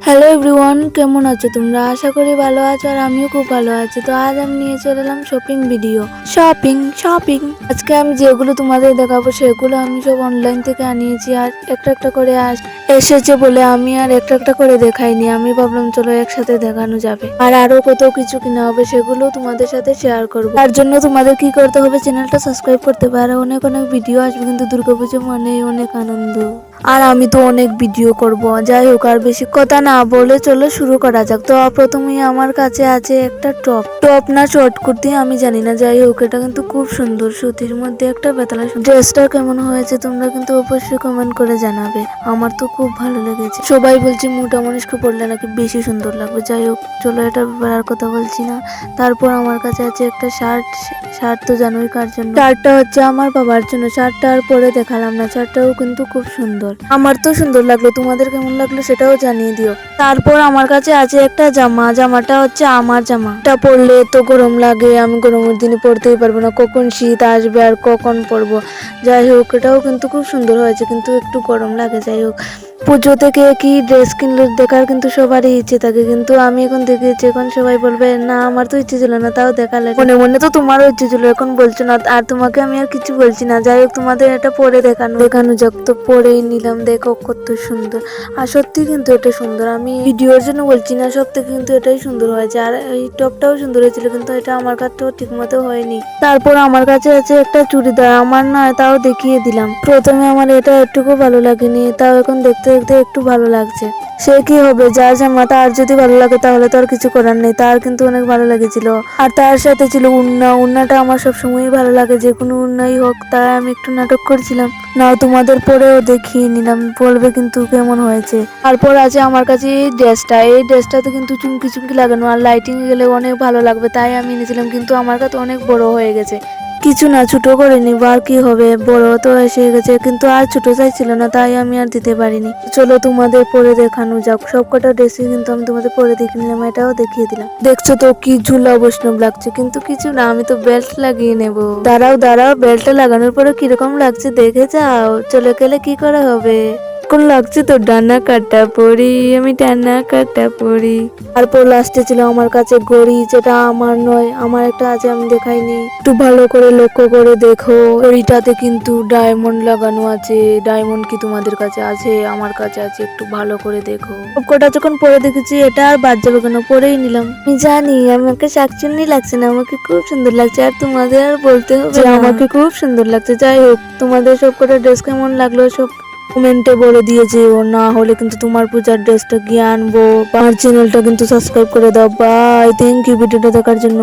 Hello everyone, কেমন আছো তোমরা? আশা করি ভালো আছো আর আমিও খুব ভালো আছি। তো আজ আমি নিয়ে চলে এলাম শপিং ভিডিও। শপিং আজকে আমি যেগুলো তোমাদের দেখাবো সেগুলো আমি সব অনলাইন থেকে আনিয়েছি আর একটা একটা করে এসেছে বলে আমি আর একটা একটা করে দেখাইনি। আমি ভাবলাম চলো একসাথে দেখানো যাবে। আর আরো কত কিছু কিনা হবে সেগুলো তোমাদের সাথে শেয়ার করবো। তার জন্য তোমাদের কি করতে হবে, চ্যানেলটা সাবস্ক্রাইব করতে হবে। আর অনেক অনেক ভিডিও আসবে কিন্তু দুর্গাপুজো মানে অনেক আনন্দ। আর আমি তো অনেক ভিডিও করব। যাই হোক, আর বেশি কথা না বলে চলো শুরু করা যাক। তো প্রথমেই আমার কাছে আছে একটা টপ না শর্ট কুর্তি আমি জানি না। যাই হোক, এটা কিন্তু খুব সুন্দর, সুতির মধ্যে একটা বেতালা। ড্রেসটা কেমন হয়েছে তোমরা কিন্তু অবশ্যই কমেন্ট করে জানাবে। আমার তো খুব ভালো লেগেছে। সবাই বলছে মোটা মানুষকে পরলে নাকি বেশি সুন্দর লাগবে। যাই হোক, চলো এটার ব্যাপারে আর কথা বলছি না। তারপর আমার কাছে আছে একটা শার্ট তো জানোই কার জন্য। শার্টটা হচ্ছে আমার বাবার জন্য। শার্টটা আর পরে দেখালাম না, শার্টটাও কিন্তু খুব সুন্দর। আমার তো সুন্দর লাগলো, তোমাদের কেমন লাগলো সেটাও জানিয়ে দিও। তারপর আমার কাছে আছে একটা জামাটা হচ্ছে আমার জামা। এটা পরলে তো গরম লাগে, আমি গরমের দিনে পরতেই পারবো না, কখন শীত আসবে আর কখন পরবো। যাই হোক, এটাও কিন্তু খুব সুন্দর হয়েছে, কিন্তু একটু গরম লাগে। যাই হোক, পুজো থেকে কি ড্রেস কিনলে দেখার কিন্তু সবারই ইচ্ছে থাকে, কিন্তু আমি এখন দেখেছি এখন সবাই বলবে না আমার তো ইচ্ছে ছিল না, তাও দেখালে। মনে মনে তো তোমারও ইচ্ছে ছিল, এখন বলছো না। আর তোমাকে আমি আর কিছু বলছি না। যাই হোক, তোমাদের এটা পরে দেখানো যাক। তো পরেই নিলাম, দেখো কত সুন্দর। আর সত্যি কিন্তু এটা সুন্দর, আমি ভিডিওর জন্য বলছি না, সব থেকে কিন্তু এটাই সুন্দর হয়েছে। আর এই টপটাও সুন্দর হয়েছিল, কিন্তু এটা আমার কাছেও ঠিক মতো হয়নি। তারপর আমার কাছে আছে একটা চুড়িদার, আমার নয় তাও দেখিয়ে দিলাম। প্রথমে আমার এটা একটুকু ভালো লাগেনি, তাও এখন দেখতে দেখতে একটু ভালো লাগছে। সে কি হবে, যার জামা তার যদি ভালো লাগে তাহলে তো আর কিছু করার নেই। তার কিন্তু অনেক ভালো লেগেছিল। আর তার সাথে ছিল উন্নাটা আমার সবসময় ভালো লাগে, যে কোনো উন্নাই হোক। তাই আমি একটু নাটক করছিলাম। নাও তোমাদের পরেও দেখিয়ে নিলাম, বলবে কিন্তু কেমন হয়েছে। তারপর আছে আমার কাছে এই ড্রেসটাতে কিন্তু চুমকি চুমকি লাগানো, আর লাইটিং গেলে অনেক ভালো লাগবে, তাই আমি নিয়েছিলাম। কিন্তু আমার কাছে অনেক বড় হয়ে গেছে। কিছু না, ছোট করে নিব, আর কি হবে, বড় তো এসে গেছে, কিন্তু আর ছোট চাইছিল না, তাই আমি আর দিতে পারিনি। চলো তোমাদের পরে দেখানো যাক। সবকটা ড্রেসই কিন্তু আমি তোমাদের পরে দেখে নিলাম, এটাও দেখিয়ে দিলাম। দেখছো তো কি ঝুলা বৈষ্ণব লাগছে, কিন্তু কিছু না, আমি তো বেল্ট লাগিয়ে নেব। দাঁড়াও, বেল্টটা লাগানোর পরে কিরকম লাগছে দেখে যাও। চলে গেলে কি করা হবে। কোন লাগছে তো ডানা কাটা পরি, আমি ডানা কাটা পরি। তারপর লাস্টে ছিল আমার কাছে ঘড়ি, যেটা আমার নয়, আমার একটা আছে, আমি দেখাইনি। একটু ভালো করে লক্ষ্য করে দেখো, ঘড়িটাতে কিন্তু ডায়মন্ড লাগানো আছে। ডায়মন্ড কি তোমাদের কাছে আছে? আমার কাছে আছে, একটু ভালো করে দেখো। সবকটা যখন পরে দেখেছি, এটা আর বাদ যাবে কেন, পরেই নিলাম। আমি জানি আমাকে শাকচুন্নি লাগছে না, আমাকে খুব সুন্দর লাগছে। আর তোমাদের আর বলতে হবে না, আমাকে খুব সুন্দর লাগছে। যাই হোক, তোমাদের সবকটা ড্রেস কেমন লাগলো সব কমেন্টে বলে দিয়েছে। ও না হলে কিন্তু তোমার পূজার ড্রেসটা গিয়ে আনবো। আমার চ্যানেলটা কিন্তু সাবস্ক্রাইব করে দাও। বাই, থ্যাংক ইউ ভিডিওটা দেখার জন্য।